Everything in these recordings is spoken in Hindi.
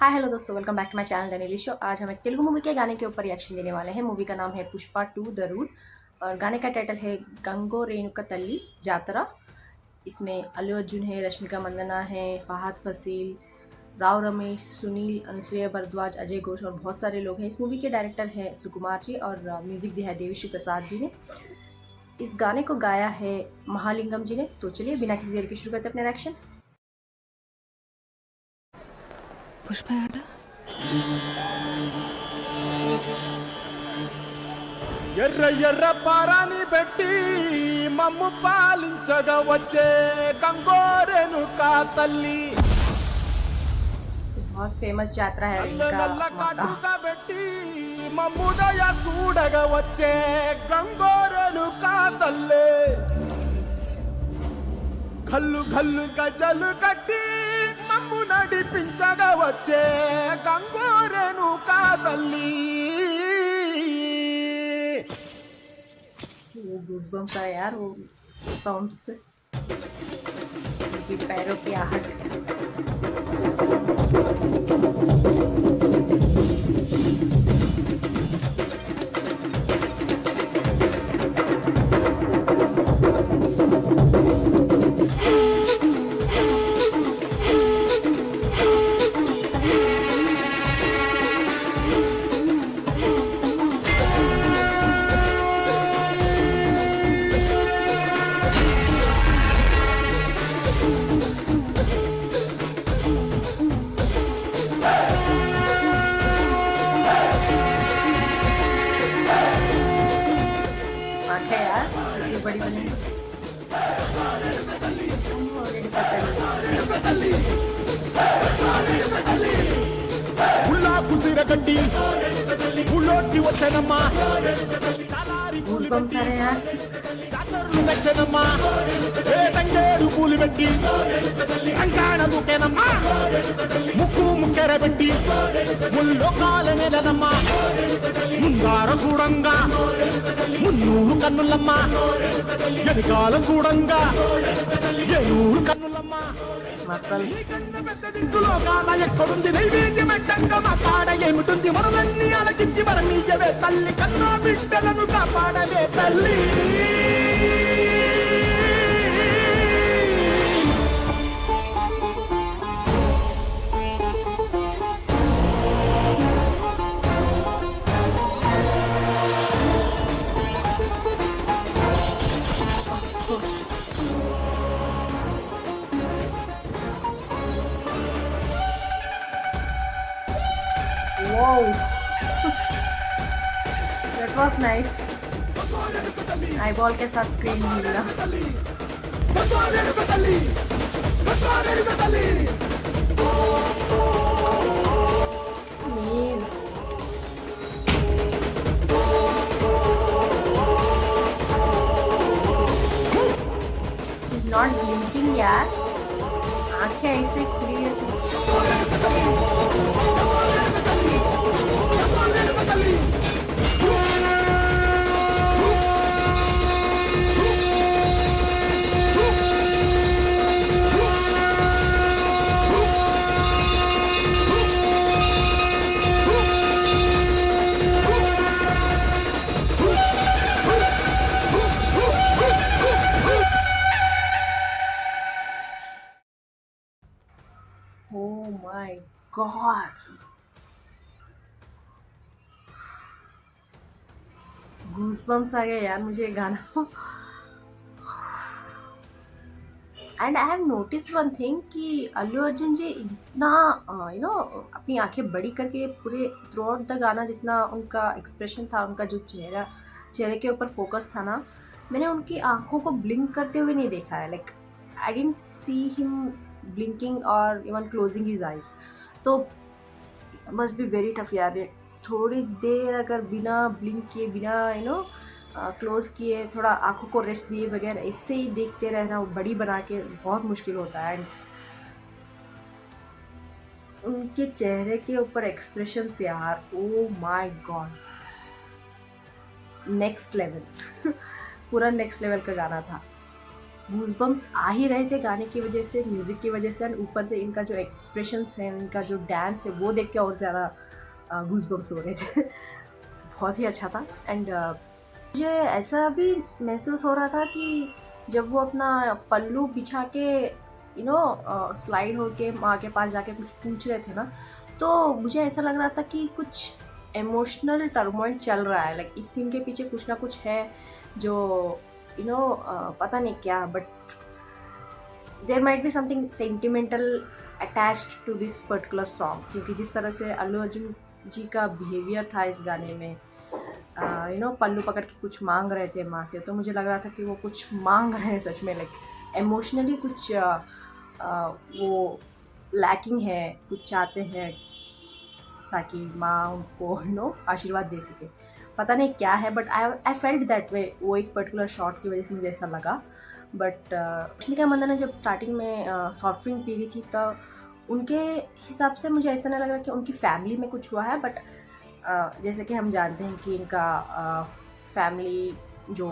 हाय हेलो दोस्तों, welcome back to my channel the Neeli show. आज हम एक तेलुगु मूवी के गाने के ऊपर रिएक्शन देने वाले हैं। मूवी का नाम है पुष्पा 2 द रूट और गाने का टाइटल है गंगो रेणुका तल्ली जातरा। इसमें अल्लू अर्जुन है, रश्मिका मंदना है, फहद फसील, राव रमेश, सुनील, अनुसुईया भारद्वाज, अजय घोष और बहुत सारे लोग हैं। इस मूवी के डायरेक्टर हैं सुकुमार जी और म्यूजिक दिया है देवीश्री प्रसाद जी ने। इस गाने को गाया है महालिंगम जी ने। तो चलिए बिना किसी देर के शुरू करते अपने रिएक्शन। పుష్ప ఆట ఎర్ర ఎర్ర పారాని పెట్టి మమ్ము పాలించగా వచ్చే గంగోరెను కా తల్లి बहुत फेमस यात्रा है నల్ల इनका నల్ల माता। కాటుగా పెట్టి మమ్ముదయ చూడగా వచ్చే గంగోరెను కా తల్లి గల్లు గల్లు గజలు కట్టి మమ్ము నడిపించగా వచ్చే గంగోరెను కా తల్లి वो गूज़बम्स आए यार, वो साउंड से, उनकी पैरों की आहट। आंखें यार इतनी बड़ी बनी। ఉల్లా కుసిర గడ్డి ఉల్లోకి వచ్చనమ్మా गूज़बम्स आ रहे हैं यार। నచ్చనమ్మా ఏ తంగేడు పూలు పెట్టి అంకాణ దూకేనమ్మా ముక్కు ముక్కెర పెట్టి ముల్లోకాల నెలనమ్మా ముందార చూడంగా మున్నూరు కన్నులమ్మా ఎనకాల చూడంగా ఏనూరు కన్నులమ్మా मसल्स లోకాల ఎక్కడుంది నైవేద్యం ఎట్టంగా మా కాడ ఏమిటుంది మనలన్నీ అలకించి మరణీయవే తల్లి కన్నా బిడ్డలను కాపాడవే తల్లి Wow, that was nice. Eyeball के साथ स्क्रीन मिला। Please. He's not blinking यार, आंखें ऐसे खुली है तो। Oh my god, गूज़बम्स आ गए यार मुझे ये गाना। And I have notice one thing कि अल्लू अर्जुन जी जितना अपनी आंखें बड़ी करके पूरे थ्रू आउट द गाना जितना उनका एक्सप्रेशन था, उनका जो चेहरे के ऊपर फोकस था ना, मैंने उनकी आंखों को ब्लिंक करते हुए नहीं देखा है। Like I didn't see him blinking और इवन क्लोजिंग हिज आइज। तो मस्ट बी वेरी टफ यार। थोड़ी देर अगर बिना ब्लिंक किए, बिना क्लोज किए, थोड़ा आंखों को रेस्ट दिए बगैर ऐसे ही देखते रहना बड़ी बना के बहुत मुश्किल होता है। एंड उनके चेहरे के ऊपर एक्सप्रेशंस यार, oh my God, next level. पूरा नेक्स्ट लेवल का गाना था। गूज़बम्प्स आ ही रहे थे गाने की वजह से, म्यूज़िक की वजह से, एंड ऊपर से इनका जो एक्सप्रेशंस है, इनका जो डांस है, वो देख के और ज़्यादा गूज़बम्प्स हो रहे थे। बहुत ही अच्छा था। एंड मुझे ऐसा भी महसूस हो रहा था कि जब वो अपना पल्लू बिछा के स्लाइड होके माँ के पास जाके कुछ पूछ रहे थे ना, तो मुझे ऐसा लग रहा था कि कुछ इमोशनल टर्मोइल चल रहा है, लाइक इस सीन के पीछे कुछ ना कुछ है जो पता नहीं क्या, but there might be something sentimental attached to this particular song, क्योंकि जिस तरह से अल्लू अर्जुन जी का बिहेवियर था इस गाने में, पल्लू पकड़ के कुछ मांग रहे थे माँ से, तो मुझे लग रहा था कि वो कुछ मांग रहे हैं सच में, लाइक इमोशनली कुछ वो लैकिंग है, कुछ चाहते हैं ताकि माँ उनको आशीर्वाद दे सके। पता नहीं क्या है, but I felt that way, वो एक पर्टिकुलर शॉट की वजह से मुझे ऐसा लगा। बट रश्मिका मंदाना ने जब स्टार्टिंग में सॉफ्ट ड्रिंक पी रही थी, तब उनके हिसाब से मुझे ऐसा नहीं लग रहा कि उनकी फैमिली में कुछ हुआ है, बट जैसे कि हम जानते हैं कि इनका फैमिली जो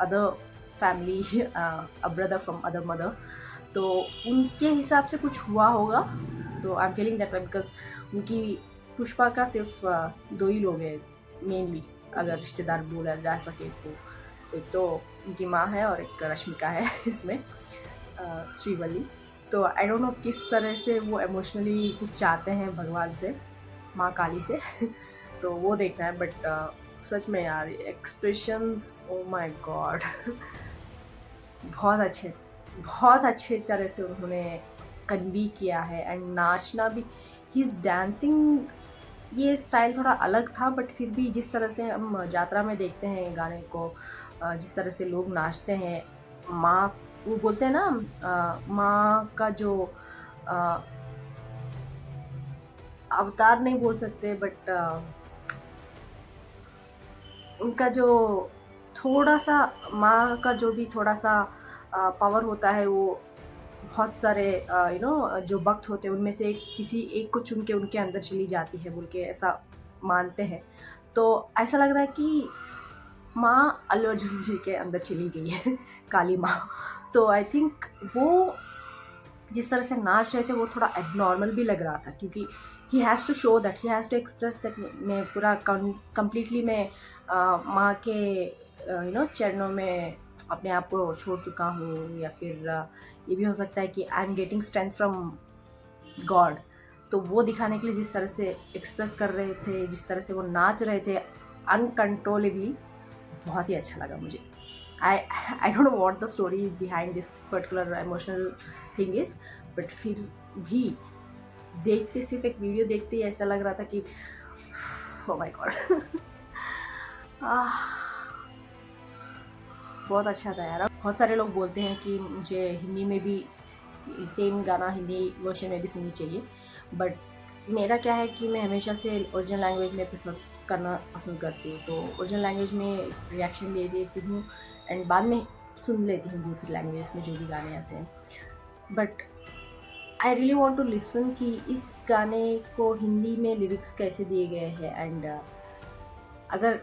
other family a brother from other mother, तो उनके हिसाब से कुछ हुआ होगा। तो I am feeling that way, because उनकी पुष्पा का सिर्फ 2 ही लोग हैं मेनली, अगर रिश्तेदार बोला जा सके तो। एक तो उनकी माँ है और एक रश्मिका है इसमें, श्रीवल्ली। तो आई डोंट नो किस तरह से वो इमोशनली कुछ चाहते हैं भगवान से, माँ काली से तो वो देखना है। बट सच में यार एक्सप्रेशंस, ओ माय गॉड बहुत अच्छे तरह से उन्होंने कन्वी किया है। एंड नाचना भी, ही इज़ डांसिंग, ये स्टाइल थोड़ा अलग था, बट फिर भी जिस तरह से हम यात्रा में देखते हैं गाने को, जिस तरह से लोग नाचते हैं, माँ वो बोलते हैं ना, माँ का जो अवतार नहीं बोल सकते, बट उनका जो थोड़ा सा, माँ का जो भी थोड़ा सा पावर होता है, वो बहुत सारे जो भक्त होते हैं उनमें से किसी एक को चुन के उनके अंदर चली जाती है बोल के ऐसा मानते हैं। तो ऐसा लग रहा है कि माँ अल्लू अर्जुन जी के अंदर चली गई है काली माँ। तो आई थिंक वो जिस तरह से नाच रहे थे वो थोड़ा एबनॉर्मल भी लग रहा था, क्योंकि he has to show that, he has to express that मैं पूरा कम्प्लीटली मैं माँ के चरणों में अपने आप को छोड़ चुका हूँ, या फिर ये भी हो सकता है कि I am getting strength from God. तो वो दिखाने के लिए जिस तरह से एक्सप्रेस कर रहे थे, जिस तरह से वो नाच रहे थे अनकंट्रोलेबली, बहुत ही अच्छा लगा मुझे। I don't know what the story behind this particular emotional thing is, but फिर भी देखते, सिर्फ एक वीडियो देखते ही ऐसा लग रहा था कि ओह माय गॉड बहुत अच्छा था यार। बहुत सारे लोग बोलते हैं कि मुझे हिंदी में भी सेम गाना हिंदी वर्जन में भी सुननी चाहिए, बट मेरा क्या है कि मैं हमेशा से ओरिजिनल लैंग्वेज में प्रेफर करना पसंद करती हूँ। तो ओरिजिनल लैंग्वेज में रिएक्शन दे देती हूँ एंड बाद में सुन लेती हूँ दूसरी लैंग्वेज में जो भी गाने आते हैं। But I really want to listen कि इस गाने को हिंदी में लिरिक्स कैसे दिए गए हैं। एंड अगर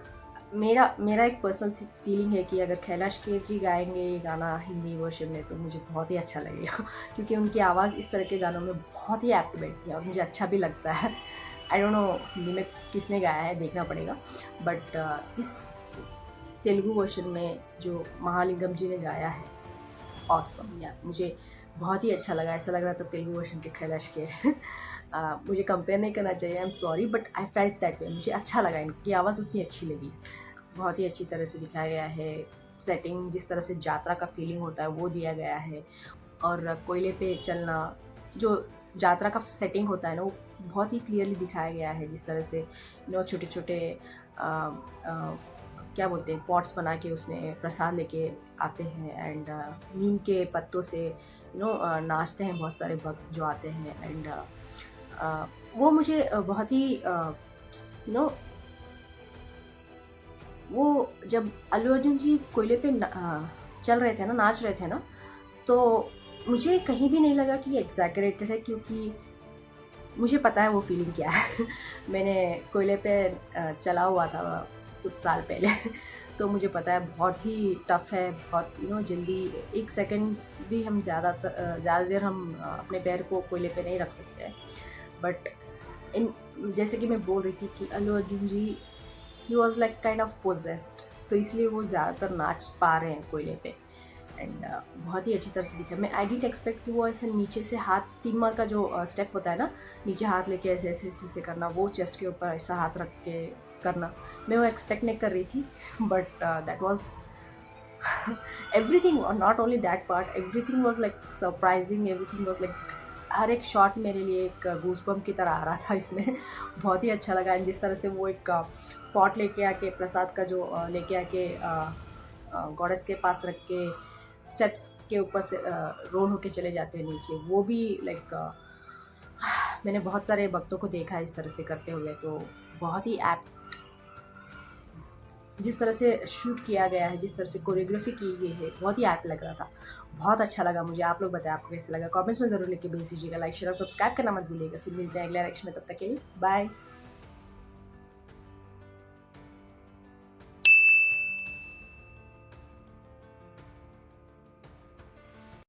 मेरा एक पर्सनल फीलिंग है कि अगर कैलाश खेर जी गाएंगे ये गाना हिंदी वर्जन में तो मुझे बहुत ही अच्छा लगेगा क्योंकि उनकी आवाज़ इस तरह के गानों में बहुत ही एप्ट बैठती है और मुझे अच्छा भी लगता है। आई डोंट नो हिंदी में किसने गाया है, देखना पड़ेगा। बट इस तेलुगु वर्जन में जो महालिंगम जी ने गाया है, ऑसम यार, मुझे बहुत ही अच्छा लगा। ऐसा लग रहा था तेलुगु वर्जन के कैलाश खेर मुझे कंपेयर नहीं करना चाहिए, I am sorry, but I felt that way. मुझे अच्छा लगा, इनकी आवाज़ उतनी अच्छी लगी, बहुत ही अच्छी तरह से दिखाया गया है। सेटिंग जिस तरह से यात्रा का फीलिंग होता है वो दिया गया है, और कोयले पे चलना जो यात्रा का सेटिंग होता है ना, वो बहुत ही क्लियरली दिखाया गया है। जिस तरह से छोटे छोटे क्या बोलते हैं, पॉट्स बना के उसमें प्रसाद लेके आते हैं एंड नीम के पत्तों से नाचते हैं बहुत सारे भक्त जो आते हैं। एंड वो मुझे बहुत ही वो जब अल्लू अर्जुन जी कोयले पे चल रहे थे ना, नाच रहे थे ना, तो मुझे कहीं भी नहीं लगा कि ये एग्जैगरेटेड है, क्योंकि मुझे पता है वो फीलिंग क्या है मैंने कोयले पे चला हुआ था कुछ साल पहले तो मुझे पता है बहुत ही टफ़ है, बहुत जल्दी 1 सेकंड भी हम ज़्यादा देर हम अपने पैर को कोयले पे नहीं रख सकते हैं। बट इन जैसे कि मैं बोल रही थी कि अल्लू अर्जुन जी ही was like kind of possessed, तो इसलिए वो ज़्यादातर नाच पा रहे हैं कोयले पे। एंड बहुत ही अच्छी तरह से दिखा। मैं आई डिडंट एक्सपेक्ट कि वो ऐसे नीचे से हाथ 3 बार का जो स्टेप होता है ना, नीचे हाथ लेके ऐसे ऐसे ऐसे ऐसे करना, वो चेस्ट के ऊपर ऐसा हाथ रख के करना, मैं वो एक्सपेक्ट नहीं कर रही थी। But that was everything, not only that part, everything was like surprising, everything was like हर एक शॉट मेरे लिए एक गूज़बम्प की तरह आ रहा था इसमें। बहुत ही अच्छा लगा। जिस तरह से वो एक पॉट लेके आके प्रसाद का जो लेके आके गॉडेस के पास रख के स्टेप्स के ऊपर से रोल होके चले जाते हैं नीचे, वो भी लाइक मैंने बहुत सारे भक्तों को देखा है इस तरह से करते हुए, तो बहुत ही एप्ट जिस तरह से शूट किया गया है, जिस तरह से कोरियोग्राफी की गई है, बहुत ही एप्ट लग रहा था। बहुत अच्छा लगा मुझे। आप लोग बताएं आपको कैसे लगा, कमेंट्स में ज़रूर लिख के भेज दीजिएगा। लाइक शेयर और सब्सक्राइब करना मत भूलिएगा। फिर मिलते हैं अगले रिएक्शन में, तब तक के लिए बाय।